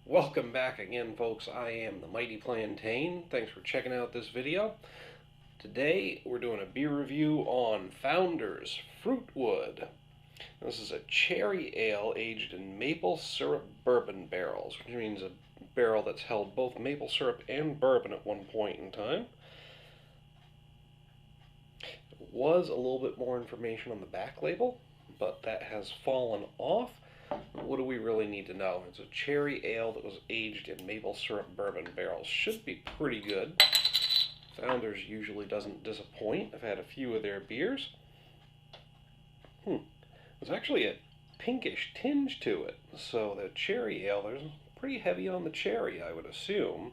Welcome back again, folks. I am the Mighty Plantain. Thanks for checking out this video. Today we're doing a beer review on Founders Frootwood. This is a cherry ale aged in maple syrup bourbon barrels, which means a barrel that's held both maple syrup and bourbon at one point in time. There was a little bit more information on the back label, but that has fallen off. What do we really need to know? It's a cherry ale that was aged in maple syrup bourbon barrels. Should be pretty good. Founders usually doesn't disappoint. I've had a few of their beers. There's actually a pinkish tinge to it. So the cherry ale, there's pretty heavy on the cherry, I would assume,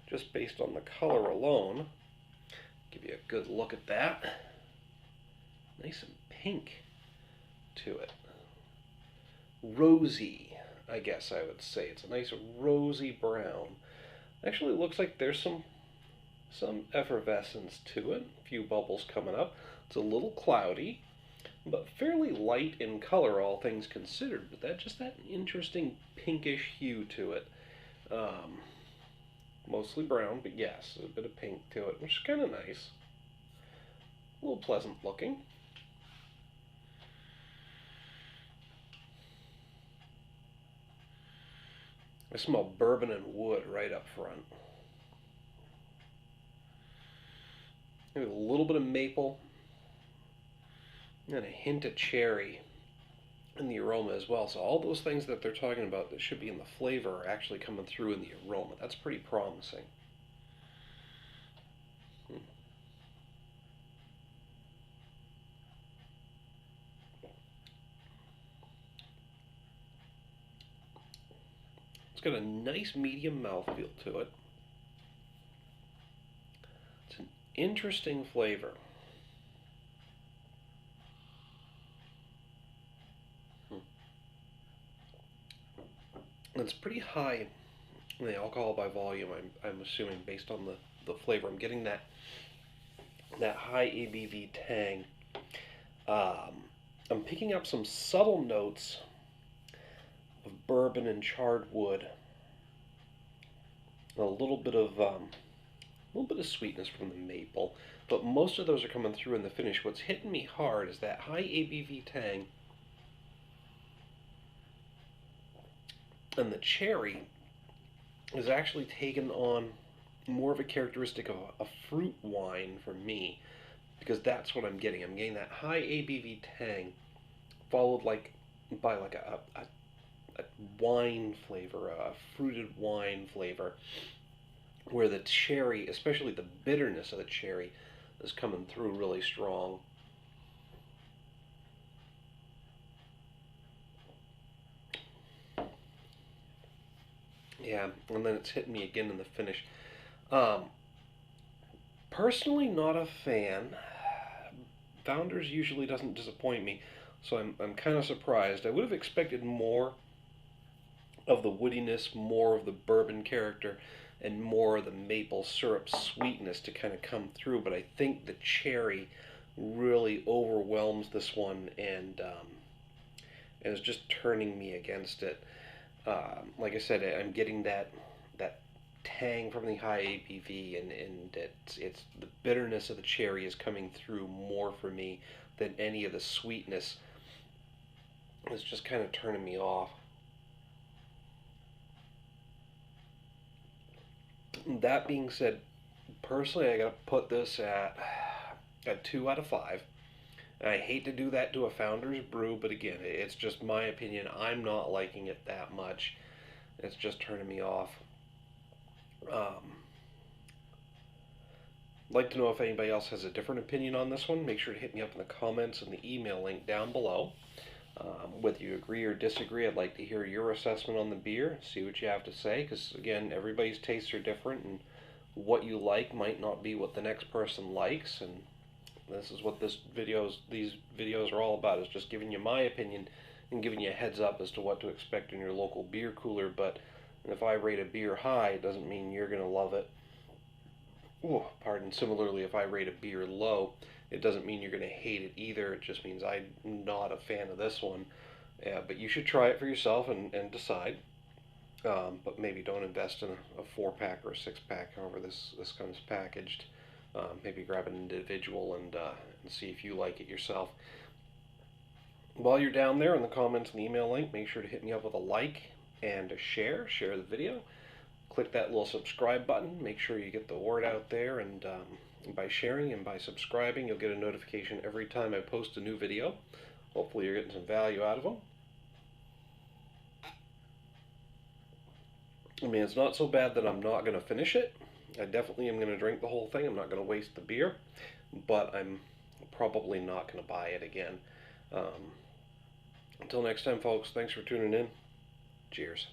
just based on the color alone. Give you a good look at that. Nice and pink to it. Rosy, I guess I would say. It's a nice rosy brown. Actually, it looks like there's some effervescence to it. A few bubbles coming up. It's a little cloudy, but fairly light in color, all things considered. But that interesting pinkish hue to it. Mostly brown, but yes, a bit of pink to it, which is kind of nice. A little pleasant looking. I smell bourbon and wood right up front. Maybe a little bit of maple and a hint of cherry in the aroma as well. So all those things that they're talking about that should be in the flavor are actually coming through in the aroma. That's pretty promising. It's got a nice medium mouthfeel to it. It's an interesting flavor. It's pretty high in the alcohol by volume, I'm assuming, based on the flavor. I'm getting that high ABV tang. I'm picking up some subtle notes of bourbon and charred wood. A little bit of sweetness from the maple, but most of those are coming through in the finish. What's hitting me hard is that high ABV tang, and the cherry is actually taken on more of a characteristic of a fruit wine for me, because that's what I'm getting. I'm getting that high ABV tang, followed by a wine flavor, a fruited wine flavor, where the cherry, especially the bitterness of the cherry, is coming through really strong. Yeah, and then it's hitting me again in the finish. Um, Personally, not a fan. Founders usually doesn't disappoint me, so I'm kind of surprised. I would have expected more of the woodiness, more of the bourbon character, and more of the maple syrup sweetness to kind of come through, but I think the cherry really overwhelms this one and is just turning me against it. Like I said, I'm getting that tang from the high ABV, and it's the bitterness of the cherry is coming through more for me than any of the sweetness. It's just kind of turning me off. That being said, personally, I gotta put this at a 2 out of 5. I hate to do that to a Founders brew, but again, it's just my opinion. I'm not liking it that much. It's just turning me off. Like to know if anybody else has a different opinion on this one. Make sure to hit me up in the comments and the email link down below. Whether you agree or disagree, I'd like to hear your assessment on the beer, see what you have to say, because again, everybody's tastes are different, and what you like might not be what the next person likes, and this is what these videos are all about, is just giving you my opinion and giving you a heads up as to what to expect in your local beer cooler. But if I rate a beer high, it doesn't mean you're going to love it. Ooh, pardon. Similarly, if I rate a beer low, it doesn't mean you're going to hate it either. It just means I'm not a fan of this one. But you should try it for yourself and decide. but maybe don't invest in a 4-pack or a 6-pack, however this comes packaged. Maybe grab an individual and see if you like it yourself. While you're down there in the comments and email link, make sure to hit me up with a like and a share. Share the video. Click that little subscribe button. Make sure you get the word out there, and by sharing and by subscribing, you'll get a notification every time I post a new video. Hopefully you're getting some value out of them. I mean, it's not so bad that I'm not going to finish it. I definitely am going to drink the whole thing. I'm not going to waste the beer, but I'm probably not going to buy it again. Until next time, folks, thanks for tuning in. Cheers.